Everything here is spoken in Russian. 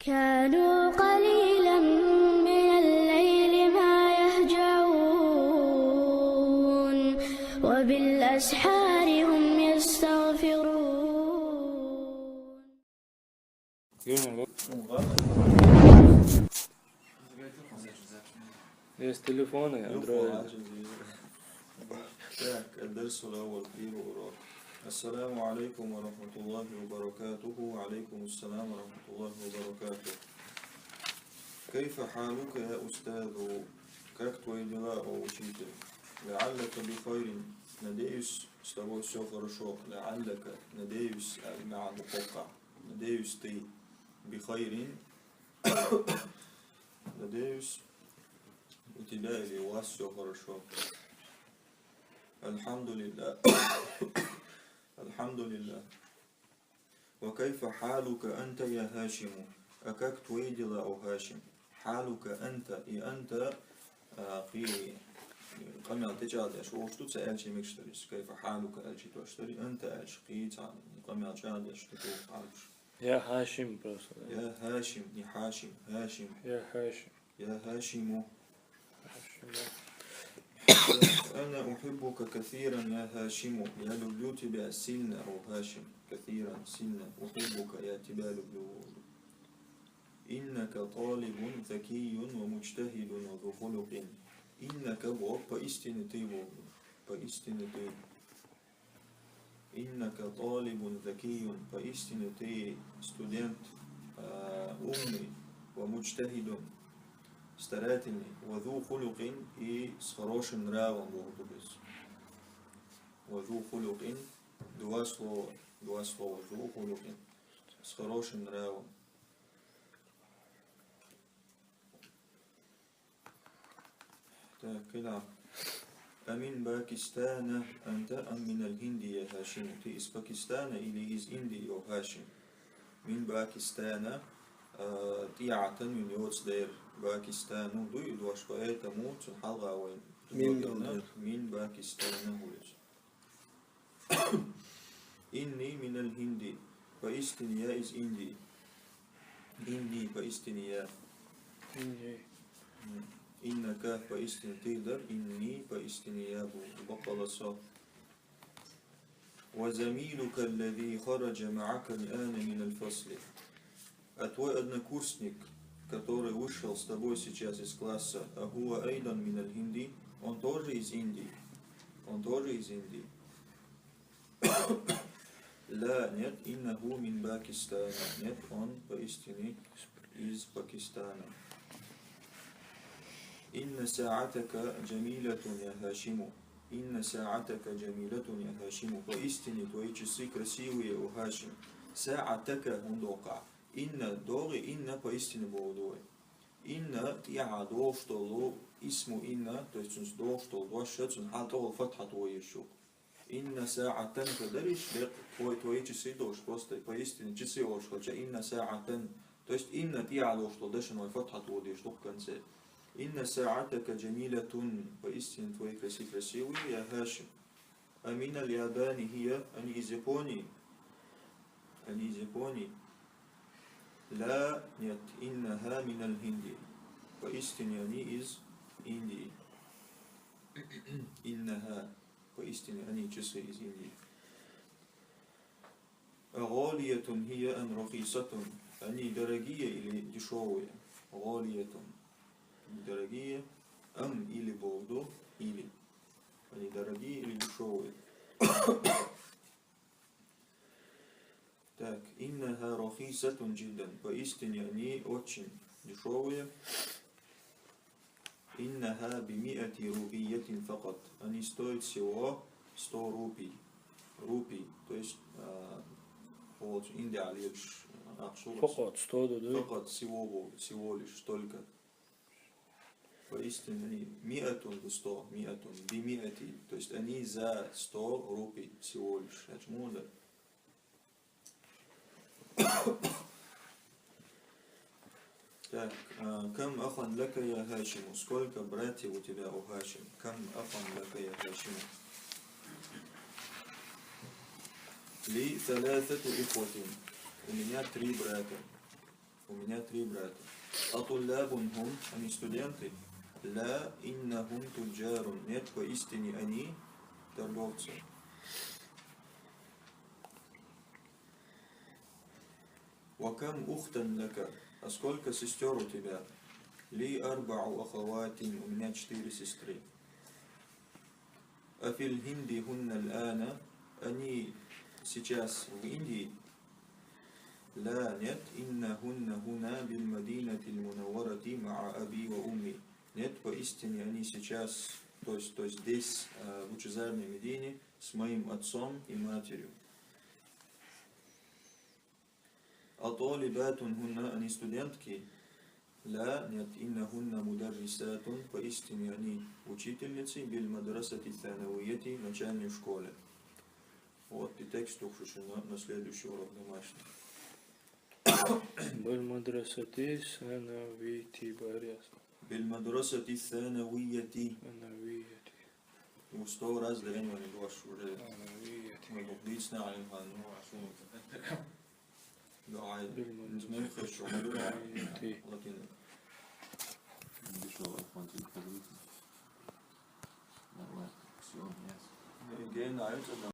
كانوا قليلا من الليل ما يهجعون وبالأسحار هم يستغفرون. Есть телефоны, Android. Так, الدرس الأول في الأوراق. السلام عليكم ورحمة الله وبركاته. وعليكم السلام ورحمة الله وبركاته. كيف حالك يا أستاذ؟ Как твои дела, о учитель? لعلك بخير. Надеюсь, с тобой все хорошо. لعلك, надеюсь, مع مقطع. Надеюсь, ты بخير. Надеюсь, у тебя или у вас все хорошо. Альхамдулилля. Альхамдулилля. وكيف حالك أنت يا هاشم? А как твои дела, о Хашим? حالك أنت и أنت في قمع تجاد يش وشتو تسألش مكشتريس كيف حالك ألشي تشتري أنت ألش قيت عن قمع تجاد يش تكوف عالش Я Хашим просто. يا هاشم يا حاشم هاشم Я Хашим. يا هاشم Хашим. أنا أحبك كثيرا يا هاشم يا لبلوتي بأسلنا أو هاشم كثيرا سلنا أحبك يا تبال بلوت إنك طالب ذكي ومجتهد وذو خلق إنك بوب فإستنتي فإستنتي إنك طالب ذكي فإستنتي ستودنت أمي ومجتهد старательный, وذو خلق и с хорошим нравом Богу без. وذو خلق два слова, ذو خلق с хорошим нравом. Так, كده. أمين باكستان أنت أم من الهند يا هاشم؟ ты из Пакистана или из Индии, о Хашим? من باكستان تيعة من يوتسدير باكستان دوي دوش فايت موت حلقة وين من باكستان هويس إني من الهند فاستنيا إز إندي إندي فاستنيا إنك فاستن تقدر إني فاستنيا بقل الصف وزميلك الذي خرج معك الآن من الفصل. А твой однокурсник, который вышел с тобой сейчас из класса, Ахуа Айдан Миналь Хинди, он тоже из Индии. Он тоже из Индии. Ла, нет, иннаху мин Пакистана. Нет, он поистине из Пакистана. Инна саатака джамилятун я Хашиму. Инна саатака джамилятун я Хашиму. Поистине твои часы красивые, о Хашим. Саатака хундока. Инна доги, инна поистине Богдой. Инна тиа до что ло исму инна, то есть он до что двашет, он хатол фатха твой еще. Инна саатан кадариш, твои часы дошь, просто поистине часы ош, хотя инна саатан, то есть инна тиа до что дашь, но фатха твой еще в конце. Инна саатака джамилятун, поистине твои красивые, я Хашим. Амина лиабани хия, они из Японии. Они из Японии. لا нет, إنها من الهند поистине они из Индии. إنها поистине они часы из Индии. غالية هي أم رخيصة они дорогие или дешевые. غالية дорогие أم или болду или они дорогие или дешевые. Так, иннаха рахисатун джиддан. Поистине они очень дешевые. Иннаха бимиати рупиятин факат. Они стоят всего 100 рупий. Рупий, то есть вот Индия лишь Факат 100 да? Факат всего лишь только. Поистине они миатун 100, миатун бимиати. То есть они за 100 рупий всего лишь. Почему да? Так, кам ахан лака я Хашиму? Сколько братьев у тебя, о Хашим? Кам ахан лака я Хашиму? Ли ثلاثة إخوة. У меня 3 брата. У меня 3 брата. Атуллябун хум, они студенты. Ла иннахум туджарун. Нет, поистине они торговцы. Вакам ухтан лака. А сколько сестер у тебя? Ли арбау ахаватин. У меня 4 сестры. Афиль хинди хунна л-ана. Они сейчас в Индии. لا нет, إنهن هنا بالمدينة المنورة مع أبي وأمي. Нет, поистине они сейчас, то есть здесь, в лучезарной Медине, с моим отцом и матерью. Аталибатун хунна, они студентки. لا нет, إنهن مدرسات, поистине они учительницы бил мадрасати санавияти, начальной школе. Вот и текст на следующий урок домашний. بالمدرسة ثانويتي باريس. بالمدرسة الثانوية. ثانويتي. وستو راز لين ولا دوش ولا. ثانويتي. مبديسنا على القانون عشان. دعاء. بالمدرسة. ما يخش ولا. لكن. بيشوف أخوان تلك. Gehen